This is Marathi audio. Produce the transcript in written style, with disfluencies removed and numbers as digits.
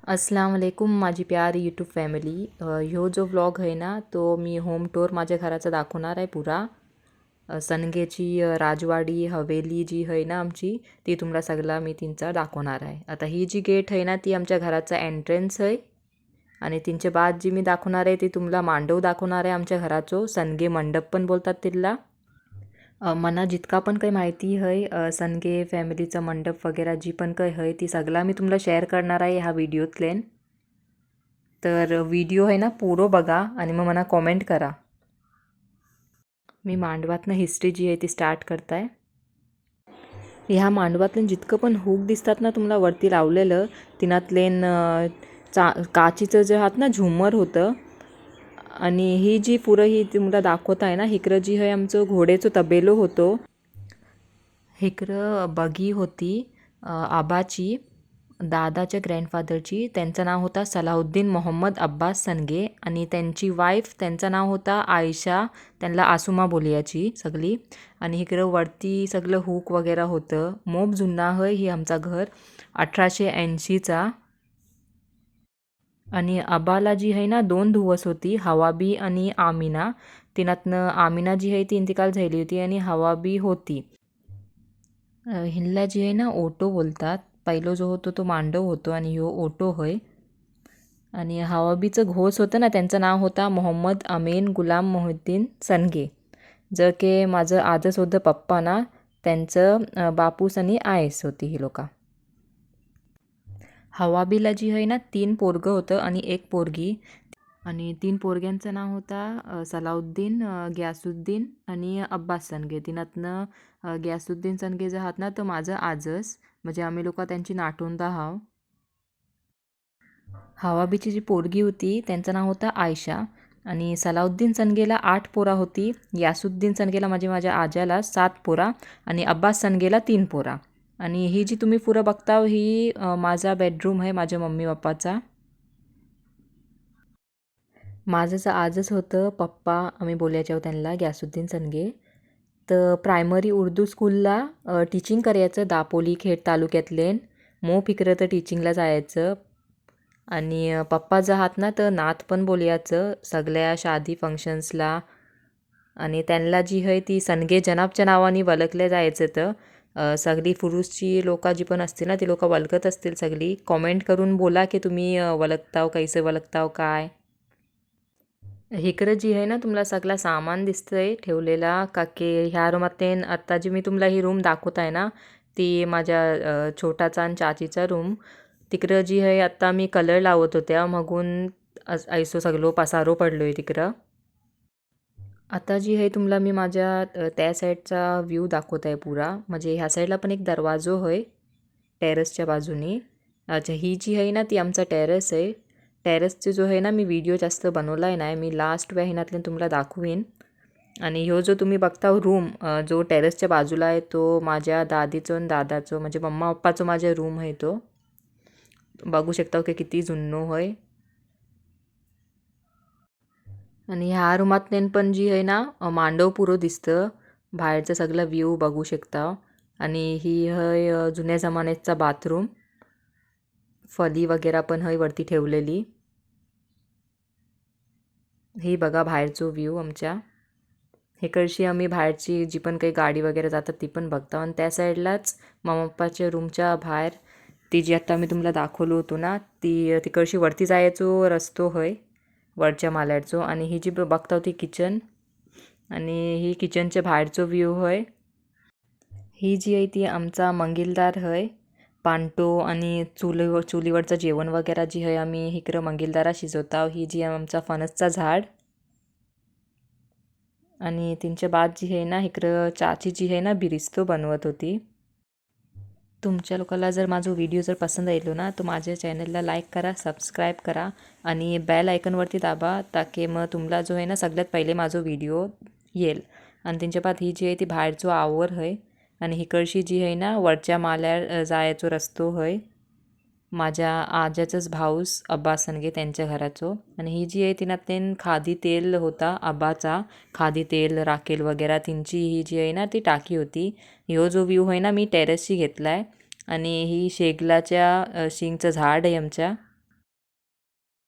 अस्सलाम वालेकुम माझी प्यारी यूट्यूब फॅमिली. ह्यो जो व्लॉग आहे ना तो मी होम टूर माझ्या घराचा दाखवणार आहे पुरा. सनगेची राजवाडी हवेली जी आहे ना आमची ती तुम्हाला सगळा मी तिंचा दाखवणार आहे. आता ही जी गेट आहे ना ती आमच्या घराचा एंट्रन्स आहे आणि तिंचे बाद जी मी दाखवणार आहे ती तुम्हाला मांडव दाखवणार आहे आमच्या घराचो. सनगे मंडप पण बोलतात तिला. मना जितका पण काही माहिती आहे सनगे फॅमिलीचा मंडप वगैरे जी पण काही आहे ती सगळा मी तुम्हाला शेअर करणार आहे ह्या व्हिडिओतलेन. तर व्हिडिओ आहे ना पूर्ण बघा आणि मग मला कॉमेंट करा. मी मांडवातनं हिस्ट्री जी आहे ती स्टार्ट करताय. ह्या मांडवातलं जितकं पण हुक दिसतात ना तुम्हाला वरती लावलेलं तिनातलेन काचीचं जे आहात ना झुमर होतं. आणि ही जी पुरं ही तुम्हाला दाखवत आहे ना इकडं जी आहे आमचं घोड्याचं तबेलो होतो. इकडं बगी होती आबाची दादाच्या ग्रँडफादरची. त्यांचं नाव होता सलाहुद्दीन मोहम्मद अब्बास सनगे आणि त्यांची वाईफ त्यांचं नाव होता आयशा. त्यांना आसुमा बोलियाची सगळी. आणि इकडं वरती सगळं हुक वगैरे होतं. मोप जुना है ही आमचा घर 1880चा. आणि अबाला जी आहे ना 2 दिवस होती हवाबी आणि आमिना. तिनातनं आमिना जी आहे ती इंतिकाल झाली होती आणि हवाबी होती. हिनला जी आहे ना ओटो बोलतात. पहिलो जो होतो तो मांडव होतो आणि ह्यो ओटो होय. आणि हवाबीचं घोस होतं ना त्यांचं नाव होता मोहम्मद अमीन गुलाम मोहिद्दीन सनगे. जर के माझं आजच होतं पप्पा ना त्यांचं बापूस आणि आयस होती ही लोका. हवाबीला जी आहे ना 3 पोरगं होतं आणि 1 पोरगी. आणि 3 पोरग्यांचं नाव होता सलाउद्दीन ग्यासुद्दीन आणि अब्बास सनगे. तिनातनं ग्यासुद्दीन सनगे जे आहात ना तर माझं आजस म्हणजे आम्ही लोक त्यांची नाटोंदा हाव. हवाबीची जी पोरगी होती त्यांचं नाव होतं आयशा. आणि सलाउद्दीन सनगेला 8 पोरा होती. यासुद्दीन सनगेला म्हणजे माझ्या आज्याला 7 पोरा आणि अब्बास सनगेला 3 पोरा. आणि ही जी तुम्ही पुरं बघता ही माझा बेडरूम आहे माझ्या मम्मी पप्पाचा. माझंच आजच होतं पप्पा आम्ही बोलायचो त्यांना ग्यासुद्दीन सनगे. तर प्रायमरी उर्दू स्कूलला टीचिंग करायचं दापोली खेड तालुक्यातले. फिकरं तर टीचिंगला जायचं. आणि पप्पा जे आहात ना तर नात पण बोलायचं सगळ्या शादी फंक्शन्सला. आणि त्यांना जी आहे ती सनगे जनाबच्या नावाने वळखले जायचं. तर सगळी फुरुसची लोक जी पण असतील ना ती लोक वळखत असतील सगळी. कॉमेंट करून बोला की तुम्ही वळखताव कैसे वळखताव काय. इकडं जी आहे ना तुम्हाला सगळा सामान दिसतंय ठेवलेला काके ह्या रूमात. आत्ता जी मी तुम्हाला ही रूम दाखवत आहे ना ती माझ्या छोटाचा आणि चाचीचा रूम. तिकडं जी आहे आत्ता मी कलर लावत होत्या मगून ऐसो सगळं पसारो पडलो आहे तिकडं. आता जी आहे तुम्हाला मी माझ्या त्या साईडचा व्ह्यू दाखवत आहे पुरा. म्हणजे ह्या साईडला पण एक दरवाजो होय टेरेसच्या बाजूनी. अच्छा ही जी आहे ना ती आमचा टेरेस आहे. टेरेसचे जो आहे ना मी व्हिडिओ जास्त बनवला आहे नाही. मी लास्ट वेहिन्यातले तुम्हाला दाखवीन. आणि ह्यो जो तुम्ही बघता रूम जो टेरेसच्या बाजूला आहे तो माझ्या दादीचो आणि दादाचो म्हणजे मम्मा पप्पाचो माझ्या रूम आहे तो. बघू शकता की किती जुन्नो होय. आणि ह्या रूमात पण जी आहे ना मांडव पुरो दिसतं. बाहेरचं सगळं व्ह्यू बघू शकता. आणि ही है जुन्या जमान्याचा बाथरूम. फली वगैरे पण है वरती ठेवलेली. ही बघा बाहेरचो व्ह्यू आमच्या. इकडची आम्ही बाहेरची जी पण काही गाडी वगैरे जातात ती पण बघतो. आणि त्या साईडलाच मम्मा पप्पाच्या रूमच्या बाहेर ती जी आता मी तुम्हाला दाखवलो होतो ना ती तिकडची वरती जायचो रस्तो होय वरच्या माल्याचो. आणि ही जी बघता ती किचन. आणि ही किचनच्या बाहेरचो व्ह्यू होय. ही जी आहे ती आमचा मंगिलदार होय पांटो. आणि चुलीवरचं जेवण वगैरे जी आहे आम्ही इकडं मंगिलदारा शिजवतो. ही जी आमचा फणसचा झाड. आणि त्यांच्या बाद जी आहे ना इकडं चाची जी आहे ना बिरिस्तो बनवत होती. तुमच्या लोकांना जर माझा व्हिडिओ जर पसंत आलो ना तर माझ्या चॅनलला लाईक करा सबस्क्राईब करा आणि बेल आयकनवरती दाबा ताकी मग तुम्हाला जो आहे ना सगळ्यात पहिले माझा व्हिडिओ येईल. आणि त्यांच्या बाद ही जी आहे ती बाहेरचो आवर आहे. आणि इकडची जी आहे ना वरच्या माल्यावर जायचो रस्तो होय माझ्या आज्याचंच भाऊस अब्बास सनगे त्यांच्या घराचो. आणि ही जी आहे तिनातून खादी तेल होता आबाचा. खादी तेल राखेल वगैरे त्यांची ही जी आहे ना ती टाकी होती. ह्यो जो व्ह्यू आहे ना मी टेरेसशी घेतला आहे. आणि ही शेगलाच्या शिंगचं झाड आहे आमच्या.